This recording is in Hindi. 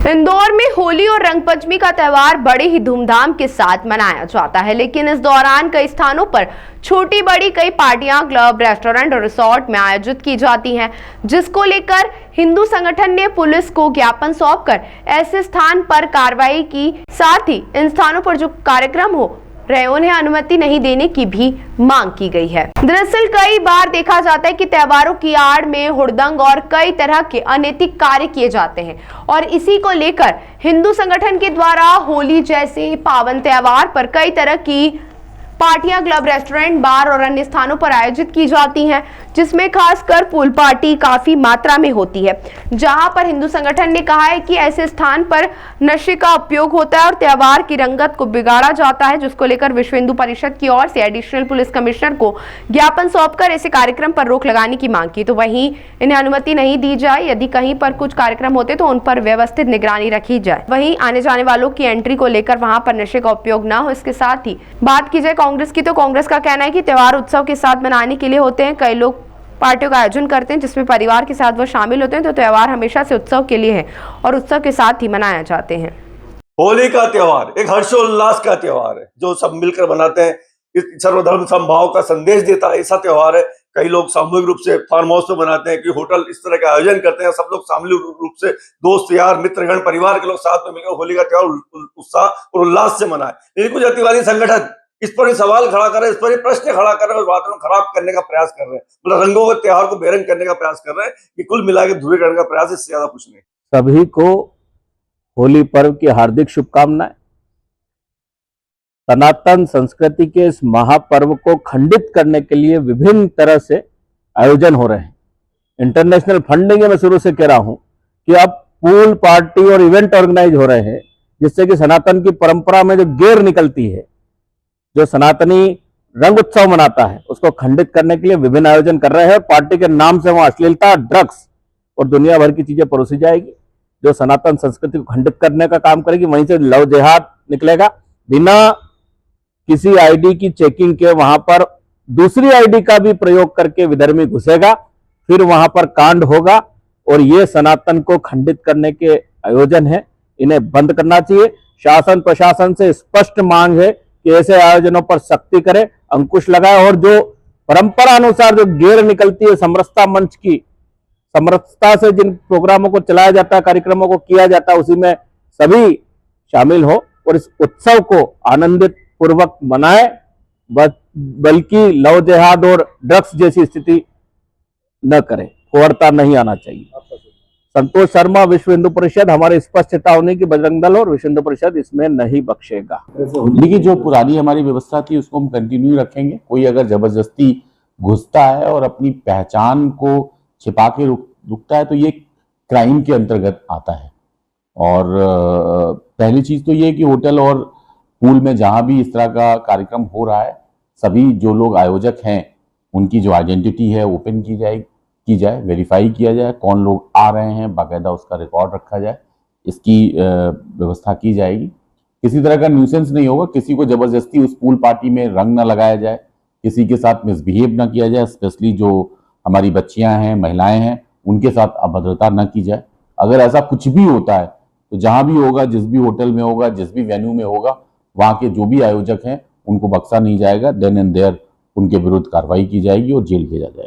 इंदौर में होली और रंगपंचमी का त्योहार बड़े ही धूमधाम के साथ मनाया जाता है, लेकिन इस दौरान कई स्थानों पर छोटी बड़ी कई पार्टियां क्लब, रेस्टोरेंट और रिसोर्ट में आयोजित की जाती हैं, जिसको लेकर हिंदू संगठन ने पुलिस को ज्ञापन सौंपकर ऐसे स्थान पर कार्रवाई की। साथ ही इन स्थानों पर जो कार्यक्रम हो रहे उन्हें अनुमति नहीं देने की भी मांग की गई है। दरअसल कई बार देखा जाता है कि त्योहारों की आड़ में हुड़दंग और कई तरह के अनैतिक कार्य किए जाते हैं और इसी को लेकर हिंदू संगठन के द्वारा होली जैसे पावन त्योहार पर कई तरह की पार्टियां क्लब, रेस्टोरेंट, बार और अन्य स्थानों पर आयोजित की जाती हैं, जिसमें खासकर पूल पार्टी काफी मात्रा में होती है। जहां पर हिंदू संगठन ने कहा है कि ऐसे स्थान पर नशे का उपयोग होता है और त्योहार की रंगत को बिगाड़ा जाता है, जिसको लेकर विश्व हिंदू परिषद की ओर से एडिशनल पुलिस कमिश्नर को ज्ञापन सौंपकर ऐसे कार्यक्रम पर रोक लगाने की मांग की। तो वहीं इन्हें अनुमति नहीं दी जाए, यदि कहीं पर कुछ कार्यक्रम होते तो उन पर व्यवस्थित निगरानी रखी जाए। वहीं आने जाने वालों की एंट्री को लेकर वहां पर नशे का उपयोग न हो, इसके साथ ही बात की जाए कांग्रेस की, तो कांग्रेस का कहना है कि त्योहार उत्सव के साथ मनाने के लिए होते हैं। कई लोग पार्टियों का आयोजन करते हैं जिसमें परिवार के साथ वो शामिल होते हैं, तो त्योहार हमेशा से उत्सव के लिए है और उत्सव के साथ ही मनाया जाते हैं। होली का त्योहार एक हर्षोल्लास का त्योहार है जो सब मिलकर मनाते हैं। इस सर्वधर्म समभाव का संदेश देता है ऐसा त्योहार है। कई लोग सामूहिक रूप से फार्म हाउस में मनाते हैं कि होटल इस तरह का आयोजन करते हैं, सब लोग सामूहिक रूप से दोस्त यार मित्रगण परिवार के लोग साथ में मिलकर होली का त्योहार उत्साह और उल्लास से मनाए। लेकिन कुछ अतिवादी संगठन इस पर ही सवाल खड़ा कर रहे हैं, इस पर ही प्रश्न खड़ा कर रहे हैं और वातावरण खराब करने का प्रयास कर रहे हैं, मतलब रंगों के त्योहार को बेरंग करने का प्रयास कर रहे हैं। कि कुल मिला के ध्रुवीकरण का प्रयास, इससे ज्यादा कुछ नहीं। सभी को होली पर्व की हार्दिक शुभकामनाएं। सनातन संस्कृति के इस महापर्व को खंडित करने के लिए विभिन्न तरह से आयोजन हो रहे हैं। इंटरनेशनल फंडिंग मैं शुरू से कह रहा हूं कि अब पूल पार्टी और इवेंट ऑर्गेनाइज हो रहे हैं, जिससे कि सनातन की परंपरा में जो गेर निकलती है, जो सनातनी रंग उत्सव मनाता है, उसको खंडित करने के लिए विभिन्न आयोजन कर रहे हैं। पार्टी के नाम से वहां अश्लीलता, ड्रग्स और दुनिया भर की चीजें परोसी जाएगी, जो सनातन संस्कृति को खंडित करने का काम करेगी। वहीं से लव जिहाद निकलेगा, बिना किसी आईडी की चेकिंग के वहां पर दूसरी आईडी का भी प्रयोग करके विधर्मी घुसेगा, फिर वहां पर कांड होगा। और ये सनातन को खंडित करने के आयोजन है, इन्हें बंद करना चाहिए। शासन प्रशासन से स्पष्ट मांग है कि ऐसे आयोजनों पर सख्ती करे, अंकुश लगाए और जो परंपरा अनुसार जो गेर निकलती है समरसता मंच की, समरसता से जिन प्रोग्रामों को चलाया जाता है, कार्यक्रमों को किया जाता है, उसी में सभी शामिल हो और इस उत्सव को आनंदित पूर्वक मनाए, बल्कि लव जिहाद और ड्रग्स जैसी स्थिति न करे। खोरता नहीं आना चाहिए। संतोष शर्मा, विश्व हिंदू परिषद। हमारी स्पष्ट चेतावनी की बजरंग दल और विश्व हिंदू परिषद इसमें नहीं बख्शेगा। होली की जो पुरानी हमारी व्यवस्था थी उसको हम कंटिन्यू रखेंगे। कोई अगर जबरदस्ती घुसता है और अपनी पहचान को छिपा के रुकता है तो ये क्राइम के अंतर्गत आता है। और पहली चीज तो ये कि होटल और पूल में जहां भी इस तरह का कार्यक्रम हो रहा है, सभी जो लोग आयोजक हैं उनकी जो आइडेंटिटी है ओपन की जाए, वेरीफाई किया जाए, कौन लोग आ रहे हैं, बाकायदा उसका रिकॉर्ड रखा जाए, इसकी व्यवस्था की जाएगी। किसी तरह का न्यूसेंस नहीं होगा, किसी को जबरदस्ती उस पूल पार्टी में रंग ना लगाया जाए, किसी के साथ मिसबिहेव ना किया जाए, स्पेशली जो हमारी बच्चियां हैं, महिलाएं हैं, उनके साथ अभद्रता ना की जाए। अगर ऐसा कुछ भी होता है तो जहां भी होगा, जिस भी होटल में होगा, जिस भी वेन्यू में होगा, वहां के जो भी आयोजक हैं उनको बख्शा नहीं जाएगा। देन एंड देयर उनके विरुद्ध कार्रवाई की जाएगी और जेल भेजा जाएगा।